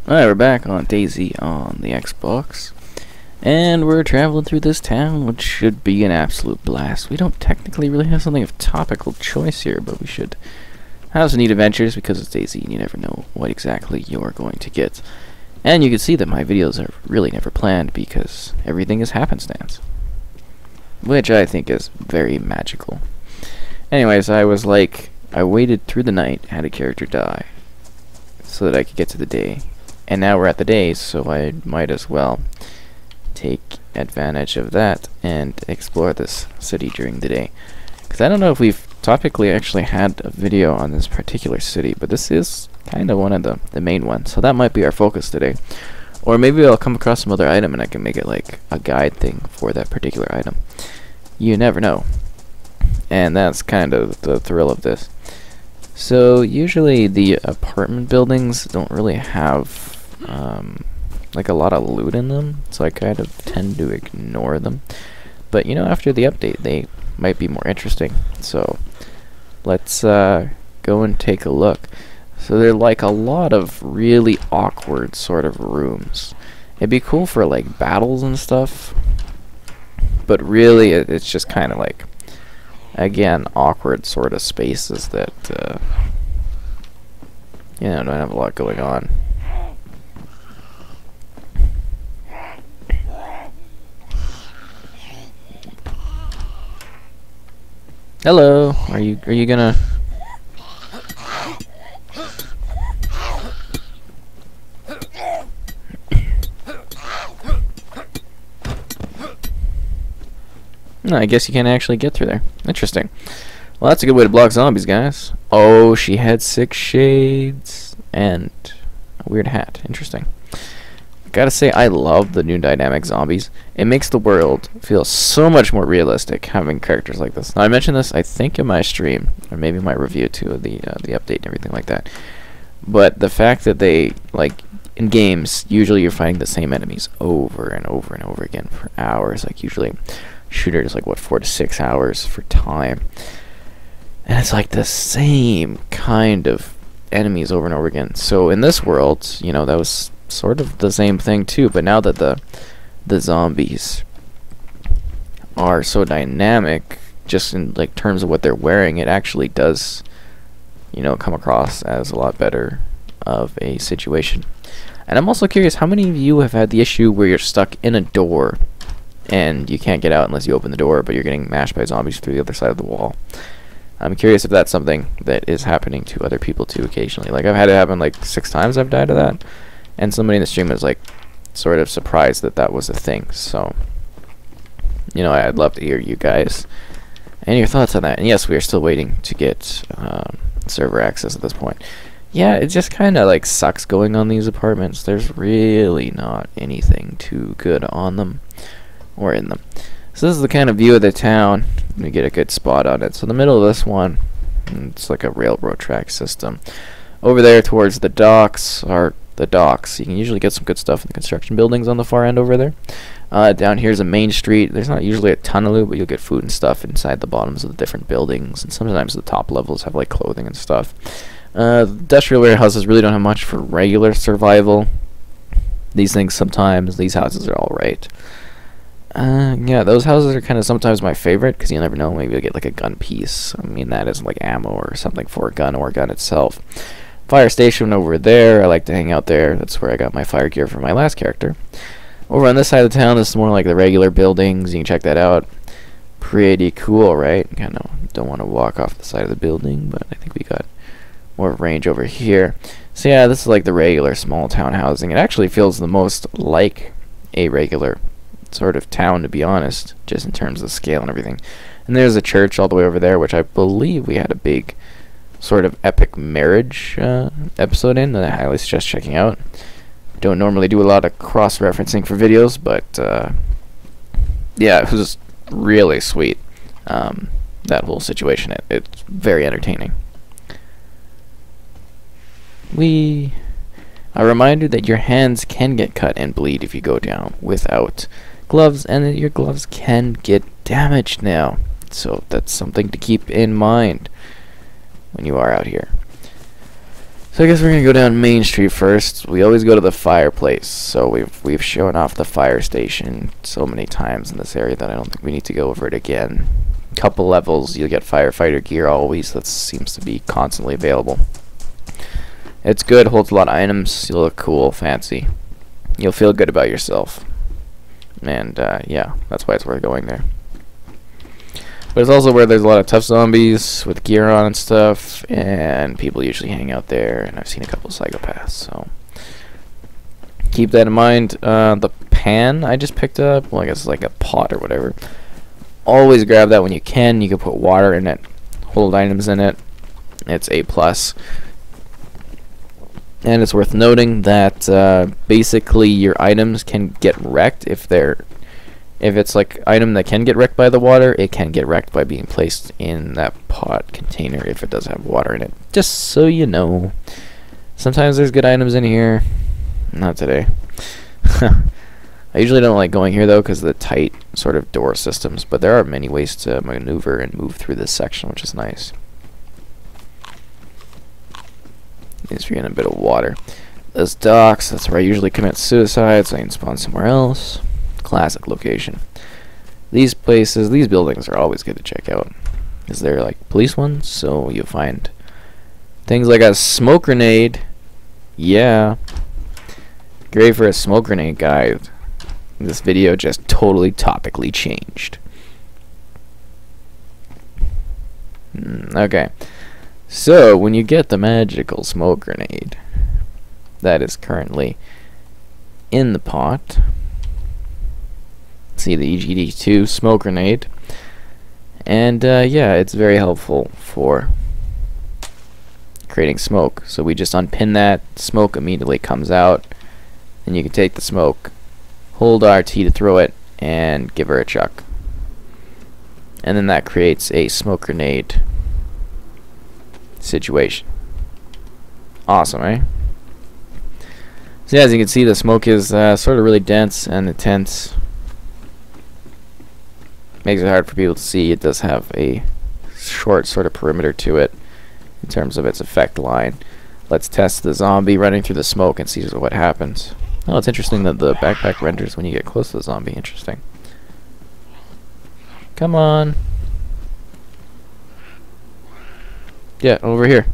Alright, we're back on DayZ on the Xbox. And we're traveling through this town, which should be an absolute blast. We don't technically really have something of topical choice here, but we should have some neat adventures because it's DayZ and you never know what exactly you're going to get. And you can see that my videos are really never planned because everything is happenstance, which I think is very magical. Anyways, I waited through the night, had a character die, so that I could get to the day. And now we're at the day, so I might as well take advantage of that and explore this city during the day. Because I don't know if we've topically actually had a video on this particular city, but this is kind of one of the main ones. So that might be our focus today. Or maybe I'll come across some other item and I can make it like a guide thing for that particular item. You never know. And that's kind of the thrill of this. So usually the apartment buildings don't really have like a lot of loot in them, so I kind of tend to ignore them. But you know, after the update they might be more interesting, so let's go and take a look. So they're like a lot of really awkward sort of rooms. It'd be cool for like battles and stuff, but really it's just kind of like, again, awkward sort of spaces that you know, don't have a lot going on. Hello, are you gonna? No, I guess you can't actually get through there. Interesting. Well, that's a good way to block zombies, guys. Oh, she had 6 shades and a weird hat. Interesting. Gotta say, I love the new dynamic zombies. It makes the world feel so much more realistic having characters like this. Now, I mentioned this, I think, in my stream, or maybe my review too of the update and everything like that. But the fact that they, like, in games, usually you're fighting the same enemies over and over and over again for hours. Like, usually, shooters like, what, 4 to 6 hours for time. And it's like the same kind of enemies over and over again. So in this world, you know, that was sort of the same thing too, but now that the zombies are so dynamic, just in like terms of what they're wearing, it actually does, you know, come across as a lot better of a situation. And I'm also curious, how many of you have had the issue where you're stuck in a door and you can't get out unless you open the door, but you're getting mashed by zombies through the other side of the wall? I'm curious if that's something that is happening to other people too occasionally. Like, I've had it happen like 6 times I've died to that. And somebody in the stream was like sort of surprised that that was a thing. So, you know, I'd love to hear you guys and your thoughts on that. And yes, we are still waiting to get server access at this point. Yeah, it just kind of like sucks going on these apartments. There's really not anything too good on them or in them. So this is the kind of view of the town. Let me get a good spot on it. So the middle of this one, it's like a railroad track system. Over there towards the docks are the docks. You can usually get some good stuff in the construction buildings on the far end over there. Down here's a main street. There's not usually a ton of loot, but you'll get food and stuff inside the bottoms of the different buildings, and sometimes the top levels have like clothing and stuff. Industrial warehouses really don't have much for regular survival. These things sometimes, these houses are alright. Yeah, those houses are kind of sometimes my favorite, because you never know, maybe you'll get like a gun piece. I mean, that is like ammo or something for a gun or a gun itself. Fire station over there, I like to hang out there. That's where I got my fire gear for my last character. Over on this side of the town, this is more like the regular buildings. You can check that out. Pretty cool, right? Kind of don't want to walk off the side of the building, but I think we got more range over here. So yeah, this is like the regular small town housing. It actually feels the most like a regular sort of town, to be honest, just in terms of scale and everything. And there's a church all the way over there, which I believe we had a big sort of epic marriage episode in that I highly suggest checking out. Don't normally do a lot of cross-referencing for videos, but yeah, it was really sweet, that whole situation. It's very entertaining. A reminder that your hands can get cut and bleed if you go down without gloves, and that your gloves can get damaged now, so that's something to keep in mind when you are out here. So I guess we're gonna go down Main Street first. We always go to the fireplace, so we've shown off the fire station so many times in this area that I don't think we need to go over it again. Couple levels, you'll get firefighter gear always. That seems to be constantly available. It's good, holds a lot of items. You'll look cool, fancy. You'll feel good about yourself. And yeah, that's why it's worth going there. But it's also where there's a lot of tough zombies with gear on and stuff, and people usually hang out there, and I've seen a couple psychopaths, so keep that in mind. The pan I just picked up, well, I guess it's like a pot or whatever. Always grab that when you can. You can put water in it, hold items in it. It's A+. And it's worth noting that basically your items can get wrecked if it's like item that can get wrecked by the water, it can get wrecked by being placed in that pot container if it does have water in it. Just so you know. Sometimes there's good items in here. Not today. I usually don't like going here though because of the tight sort of door systems, but there are many ways to maneuver and move through this section, which is nice. Needs to be in a bit of water. Those docks, that's where I usually commit suicide, so I can spawn somewhere else. Classic location. These places, these buildings are always good to check out. Is there like police ones? So you'll find things like a smoke grenade. Yeah. Great for a smoke grenade guide. This video just totally topically changed. Okay. So when you get the magical smoke grenade that is currently in the pot, see the EGD-2 Smoke Grenade, and yeah, it's very helpful for creating smoke. So we just unpin that, smoke immediately comes out, and you can take the smoke, hold RT to throw it, and give her a chuck, and then that creates a smoke grenade situation. Awesome, eh? So yeah, as you can see, the smoke is sort of really dense and intense. Makes it hard for people to see. It does have a short sort of perimeter to it in terms of its effect line. Let's test the zombie running through the smoke and see what happens. Oh, it's interesting that the backpack renders when you get close to the zombie. Interesting. Come on. Yeah, over here.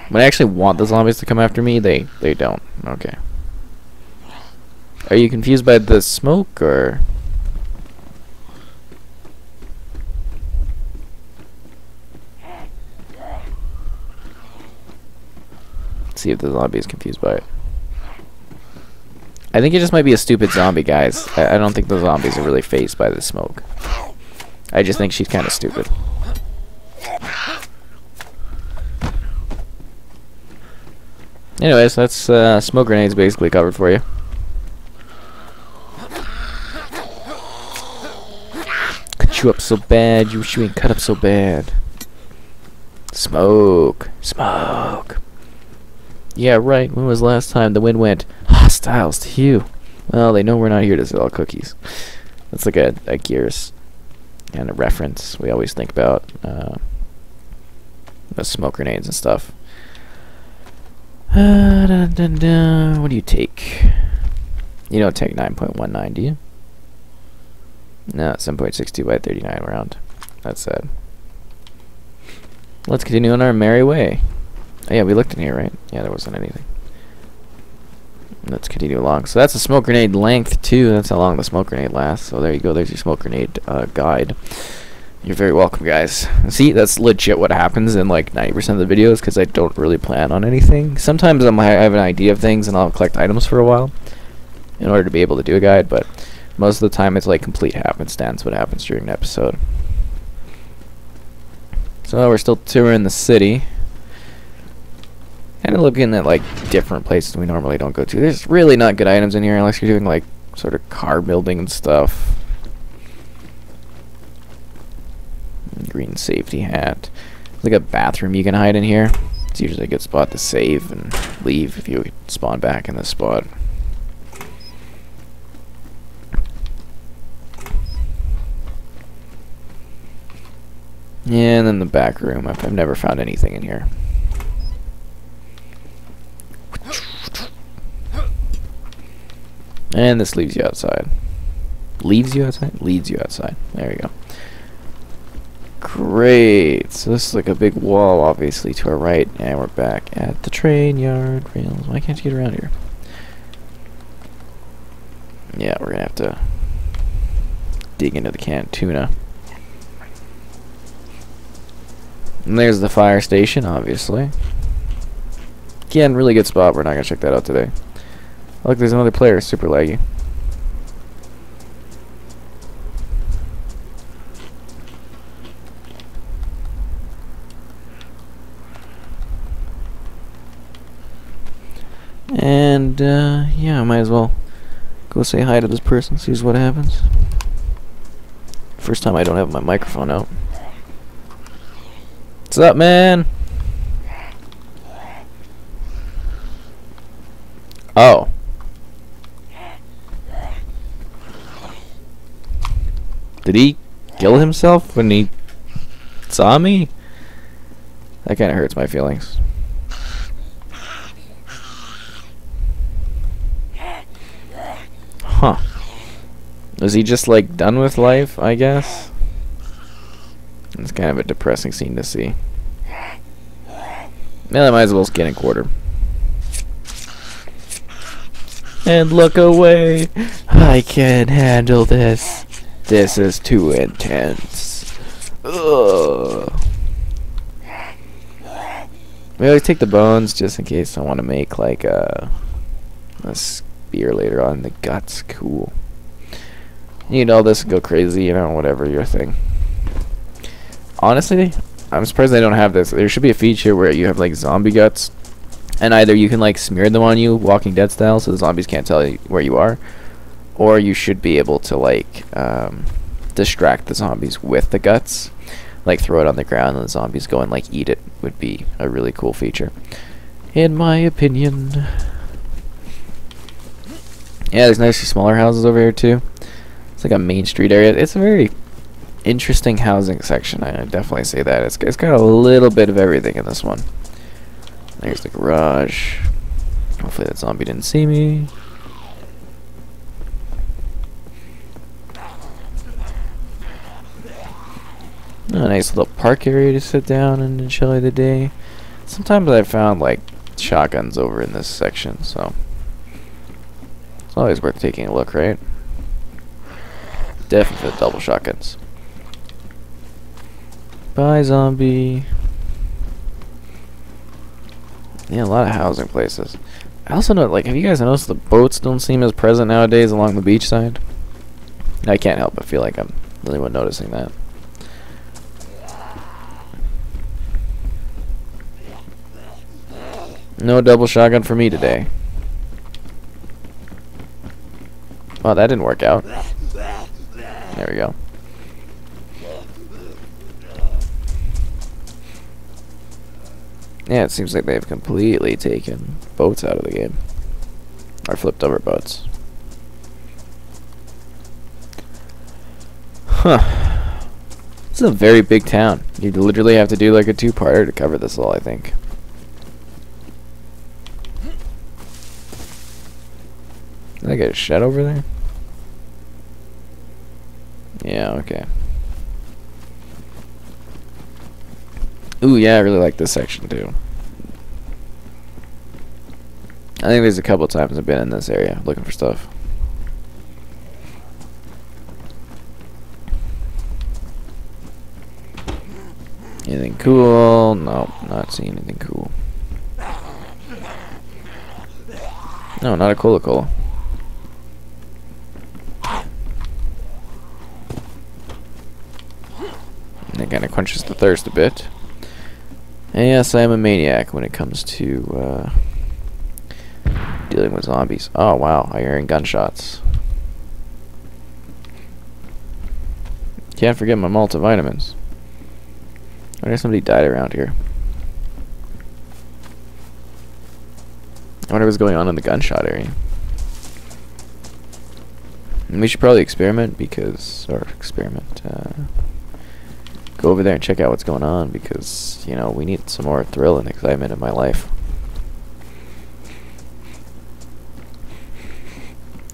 When I actually want the zombies to come after me, they don't. Okay. Are you confused by the smoke, or? Let's see if the zombie is confused by it. I think it just might be a stupid zombie, guys. I don't think the zombies are really fazed by the smoke. I just think she's kind of stupid. Anyways, that's smoke grenades basically covered for you. Cut you up so bad, you wish you ain't cut up so bad. Smoke. Smoke. Yeah, right. When was the last time the wind went hostiles to you? Well, they know we're not here to sell cookies. That's like a Gears kind of reference we always think about. The smoke grenades and stuff. What do you take? You don't take 9.19, do you? No, 7.62 by 39 round. That's sad. Let's continue on our merry way. Oh, yeah, we looked in here, right? Yeah, there wasn't anything. Let's continue along. So that's a smoke grenade length, too. That's how long the smoke grenade lasts. So there you go. There's your smoke grenade guide. You're very welcome, guys. See, that's legit what happens in like 90% of the videos because I don't really plan on anything. Sometimes I have an idea of things and I'll collect items for a while in order to be able to do a guide, but most of the time it's like complete happenstance what happens during an episode. So we're still touring the city. Kind of looking at like different places we normally don't go to. There's really not good items in here unless you're doing like sort of car building and stuff. Green safety hat. There's like a bathroom you can hide in here. It's usually a good spot to save and leave if you spawn back in this spot. Yeah, and then the back room. I've never found anything in here. And this leaves you outside. Leaves you outside? Leads you outside. There we go. Great. So this is like a big wall, obviously, to our right. And we're back at the train yard rails. Why can't you get around here? Yeah, we're going to have to dig into the canned tuna. And there's the fire station, obviously. Again, really good spot. We're not going to check that out today. Look, there's another player. Super laggy. And, yeah, I might as well go say hi to this person, see what happens. First time I don't have my microphone out. What's up, man? Oh. Did he kill himself when he saw me? That kind of hurts my feelings. Huh. Was he just like done with life, I guess? It's kind of a depressing scene to see. Well, I might as well get a quarter. And look away. I can't handle this. This is too intense. Ugh. We always take the bones just in case I want to make like a spear later on. The guts, cool. You need all this and go crazy, you know, whatever your thing. Honestly, I'm surprised they don't have this. There should be a feature where you have like zombie guts, and either you can like smear them on you, Walking Dead style, so the zombies can't tell you where you are, or you should be able to like distract the zombies with the guts, like throw it on the ground and the zombies go and like eat it. Would be a really cool feature, in my opinion. Yeah, there's nicely smaller houses over here too. It's like a main street area. It's a very interesting housing section. I definitely say that. It's got a little bit of everything in this one. There's the garage. Hopefully that zombie didn't see me. A nice little park area to sit down and enjoy the day. Sometimes I've found like shotguns over in this section, so it's always worth taking a look, right? Definitely for the double shotguns. Bye, zombie. Yeah, a lot of housing places. I also know, like, have you guys noticed the boats don't seem as present nowadays along the beach side? I can't help but feel like I'm the only one noticing that. No double shotgun for me today. Oh, that didn't work out. There we go. Yeah, it seems like they've completely taken boats out of the game. Or flipped over boats. Huh. This is a very big town. You literally have to do like a two-parter to cover this all, I think. Did I get a shed over there? Yeah, okay. Ooh, yeah, I really like this section too. I think there's a couple times I've been in this area looking for stuff. Anything cool? No, not seeing anything cool. No, not a cola-cola. That kind of quenches the thirst a bit. And yes, I am a maniac when it comes to dealing with zombies. Oh wow, I'm hearing gunshots. Can't forget my multivitamins. I wonder if somebody died around here. I wonder what's going on in the gunshot area. And we should probably experiment because, go over there and check out what's going on because, you know, we need some more thrill and excitement in my life.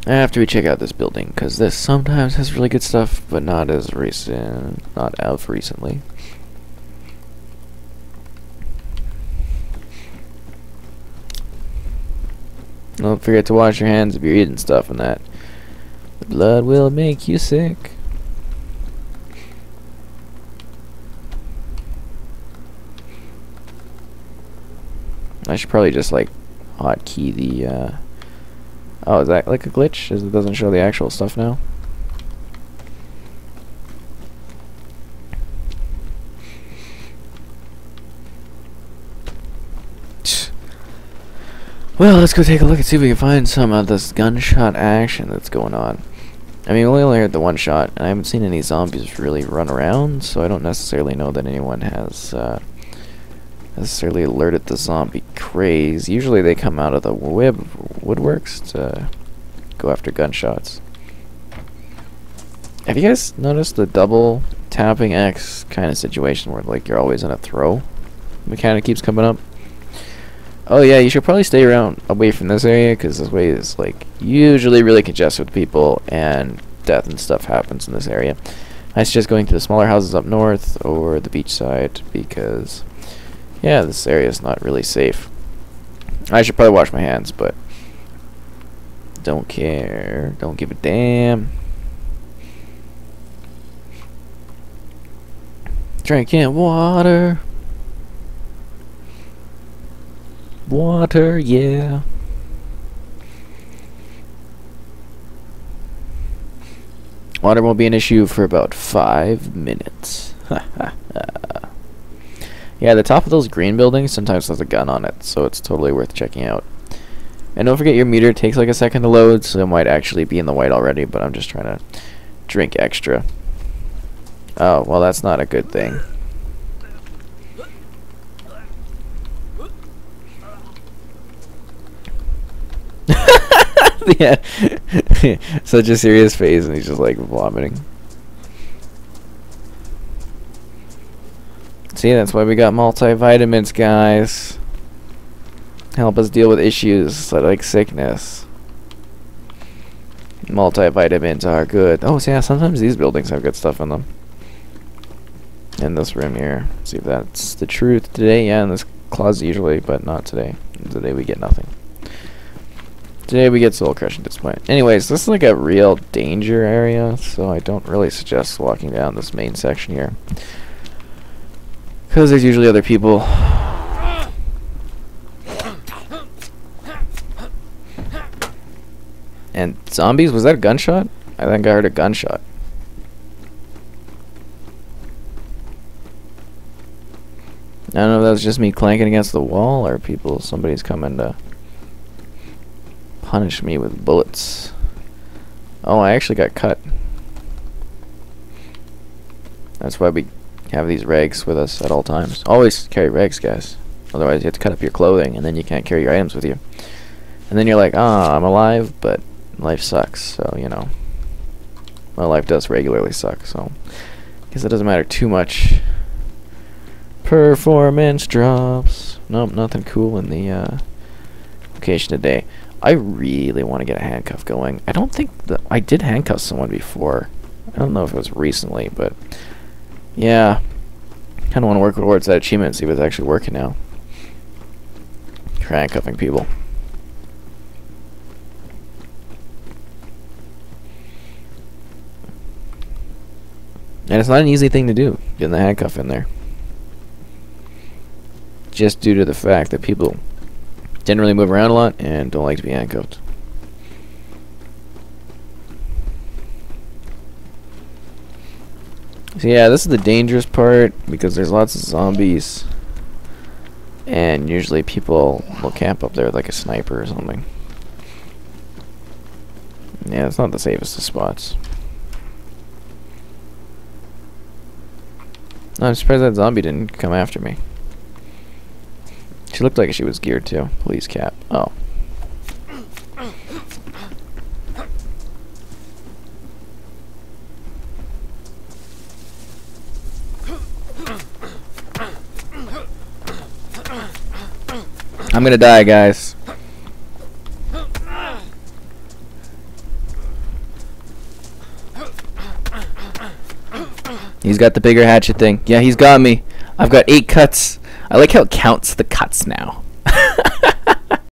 After we check out this building, because this sometimes has really good stuff, but not as recent, not out recently. Don't forget to wash your hands if you're eating stuff and that. The blood will make you sick. I should probably just like hotkey the oh, is that like a glitch? It doesn't show the actual stuff now? Well, let's go take a look and see if we can find some of this gunshot action that's going on. I mean, we only heard the one shot, and I haven't seen any zombies really run around, so I don't necessarily know that anyone has necessarily alerted the zombie craze. Usually they come out of the woodworks to go after gunshots. Have you guys noticed the double tapping X kind of situation where like you're always in a throw mechanic keeps coming up? Oh yeah, you should probably stay away from this area, because this way is like usually really congested with people and death and stuff happens in this area. I suggest going to the smaller houses up north or the beach side, because yeah, this area is not really safe. I should probably wash my hands, but don't care, don't give a damn. Drinking water. Water, yeah. Water won't be an issue for about 5 minutes. Yeah, the top of those green buildings sometimes has a gun on it, so it's totally worth checking out. And don't forget your meter takes like a second to load, so it might actually be in the white already, but I'm just trying to drink extra. Oh, well, that's not a good thing. Yeah, such a serious face, and he's just like vomiting. See, that's why we got multivitamins, guys. Help us deal with issues like sickness. Multivitamins are good. Oh, so yeah, sometimes these buildings have good stuff in them. In this room here. See if that's the truth today. Yeah, in this closet usually, but not today. Today we get nothing. Today we get soul crushing at this point. Anyways, this is like a real danger area, so I don't really suggest walking down this main section here, because there's usually other people. And zombies? Was that a gunshot? I think I heard a gunshot. I don't know if that was just me clanking against the wall, or somebody's coming to punish me with bullets. Oh, I actually got cut. That's why we have these rags with us at all times. Always carry rags, guys. Otherwise you have to cut up your clothing, and then you can't carry your items with you. And then you're like, ah, I'm alive, but life sucks, so, you know. Well, life does regularly suck, so I guess it doesn't matter too much. Performance drops. Nope, nothing cool in the location today. I really want to get a handcuff going. I don't think that I did handcuff someone before. I don't know if it was recently, but yeah, kind of want to work towards that achievement and see if it's actually working now. Handcuffing people. And it's not an easy thing to do, getting the handcuff in there. Just due to the fact that people generally move around a lot and don't like to be handcuffed. So yeah, this is the dangerous part, because there's lots of zombies, and usually people will camp up there with like a sniper or something. Yeah, it's not the safest of spots. I'm surprised that zombie didn't come after me. She looked like she was geared too. Police cap. Oh. I'm gonna die, guys. He's got the bigger hatchet thing. Yeah, he's got me. I've got 8 cuts. I like how it counts the cuts now.